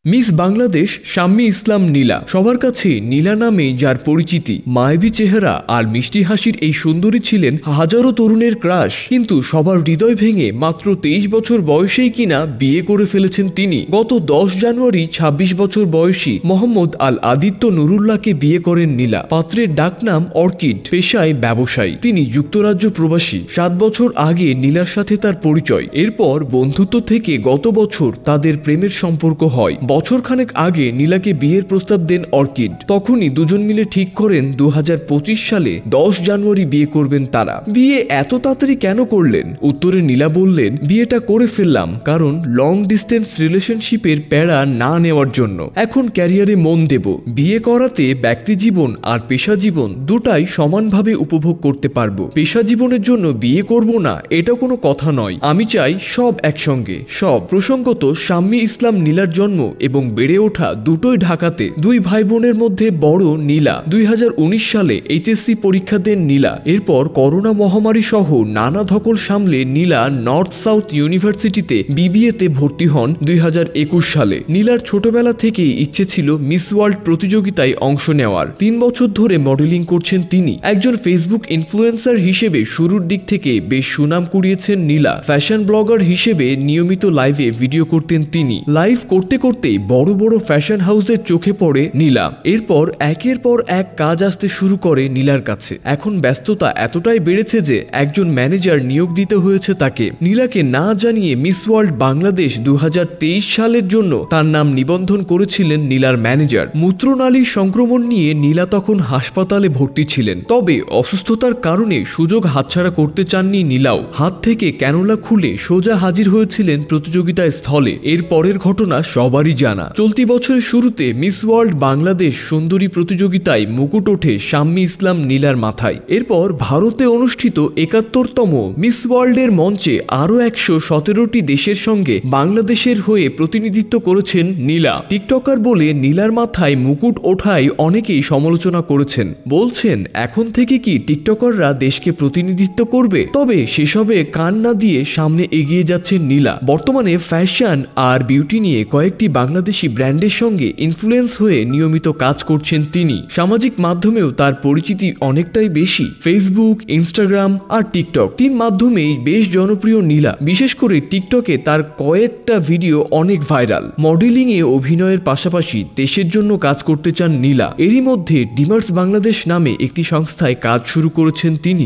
Miss Bangladesh Shammi ইসলাম নীলা। সবার কাছে নীলা নামে যার পরিচিতি, মায়াবী চেহারা আর মিষ্টি হাসির এই সুন্দরী ছিলেন হাজারো তরুণের ক্রাশ। কিন্তু সবার হৃদয় ভেঙে মাত্র 23 বছর বয়সেই কিনা বিয়ে করে ফেলেছেন তিনি। গত 10 জানুয়ারি 26 বছর বয়সী মোহাম্মদ আল আদিত্য নুরুল্লাহকে বিয়ে করেন নীলা। পাত্রের ডাকনাম অর্কিড, পেশায় ব্যবসায়ী। তিনি যুক্তরাজ্য প্রবাসী। 7 বছর আগে নীলার সাথে তার পরিচয়। এরপর বন্ধুত্ব থেকে গত বছর তাদের প্রেমের সম্পর্ক হয়। বছরখানেক আগে নীলাকে বিয়ের প্রস্তাব দেন অর্কিড। তখনই দুজন মিলে ঠিক করেন 2025 সালে 10 জানুয়ারি বিয়ে করবেন তারা। বিয়ে এত তাড়াতাড়ি কেন করলেন? উত্তরে নীলা বললেন, বিয়েটা করে ফেললাম কারণ লং ডিস্টেন্স রিলেশনশিপের প্যারা না নেওয়ার জন্য। এখন ক্যারিয়ারে মন দেব। বিয়ে করাতে ব্যক্তি জীবন আর পেশা জীবন দুটাই সমানভাবে উপভোগ করতে পারবো। পেশা জীবনের জন্য বিয়ে করব না এটা কোনো কথা নয়। আমি চাই সব একসঙ্গে, সব। প্রসঙ্গত, শাম্মী ইসলাম নীলার জন্ম এবং বেড়ে ওঠা দুটোই ঢাকাতে। দুই ভাই বোনের মধ্যে বড় নীলা। 2019 সালে এইচএসসি পরীক্ষা দেন নীলা। এরপর করোনা মহামারী সহ নানা ধকল সামলে নীলা নর্থ সাউথ ইউনিভার্সিটিতে বিবিএতে ভর্তি হন 2021 সালে। নীলার ছোটবেলা থেকেই ইচ্ছে ছিল মিস ওয়ার্ল্ড প্রতিযোগিতায় অংশ নেওয়ার। 3 বছর ধরে মডেলিং করছেন তিনি। একজন ফেসবুক ইনফ্লুয়েন্সার হিসেবে শুরুর দিক থেকে বেশ সুনাম কুড়িয়েছেন নীলা। ফ্যাশন ব্লগার হিসেবে নিয়মিত লাইভে ভিডিও করতেন তিনি। লাইভ করতে করতেই বড় বড় ফ্যাশন হাউসের চোখে পড়ে নীলা। এরপর একের পর এক কাজ আসতে শুরু করে নীলার কাছে। এখন ব্যস্ততা এতটাই বেড়েছে যে একজন ম্যানেজার নিয়োগ দিতে হয়েছে তাকে। নীলাকে না জানিয়ে মিস ওয়ার্ল্ড বাংলাদেশ 2023 সালের জন্য তার নাম নিবন্ধন করেছিলেন নীলার ম্যানেজার। মূত্রনালীর সংক্রমণ নিয়ে নীলা তখন হাসপাতালে ভর্তি ছিলেন। তবে অসুস্থতার কারণে সুযোগ হাতছাড়া করতে চাননি নীলাও। হাত থেকে ক্যানোলা খুলে সোজা হাজির হয়েছিলেন প্রতিযোগিতার স্থলে। এর পরের ঘটনা সবারই জানা। চলতি বছরের শুরুতে মিস ওয়ার্ল্ড বাংলাদেশ সুন্দরী প্রতিযোগিতায় মুকুট ওঠে শাম্মী ইসলাম নীলার মাথায়। এরপর ভারতে অনুষ্ঠিত 71তম মিস ওয়ার্ল্ডের মঞ্চে আরও 117টি দেশের সঙ্গে বাংলাদেশের হয়ে প্রতিনিধিত্ব করেছেন নীলা। টিকটকার বলে নীলার মাথায় মুকুট ওঠায় অনেকেই সমালোচনা করেছেন। বলছেন, এখন থেকে কি টিকটকাররা দেশকে প্রতিনিধিত্ব করবে? তবে সেসবে কান না দিয়ে সামনে এগিয়ে যাচ্ছেন নীলা। বর্তমানে ফ্যাশন আর বিউটি নিয়ে কয়েকটি বাংলাদেশি ব্র্যান্ডের সঙ্গে ইনফ্লুয়েন্স হয়ে নিয়মিত কাজ করছেন তিনি। সামাজিক মাধ্যমেও তার পরিচিতি অনেকটাই বেশি। ফেসবুক, ইনস্টাগ্রাম আর টিকটক, 3 মাধ্যমেই বেশ জনপ্রিয় নীলা। বিশেষ করে টিকটকে তার কয়েকটা ভিডিও অনেক ভাইরাল। মডেলিং এ অভিনয়ের পাশাপাশি দেশের জন্য কাজ করতে চান নীলা। এরই মধ্যে ডিমার্স বাংলাদেশ নামে একটি সংস্থায় কাজ শুরু করেছেন তিনি।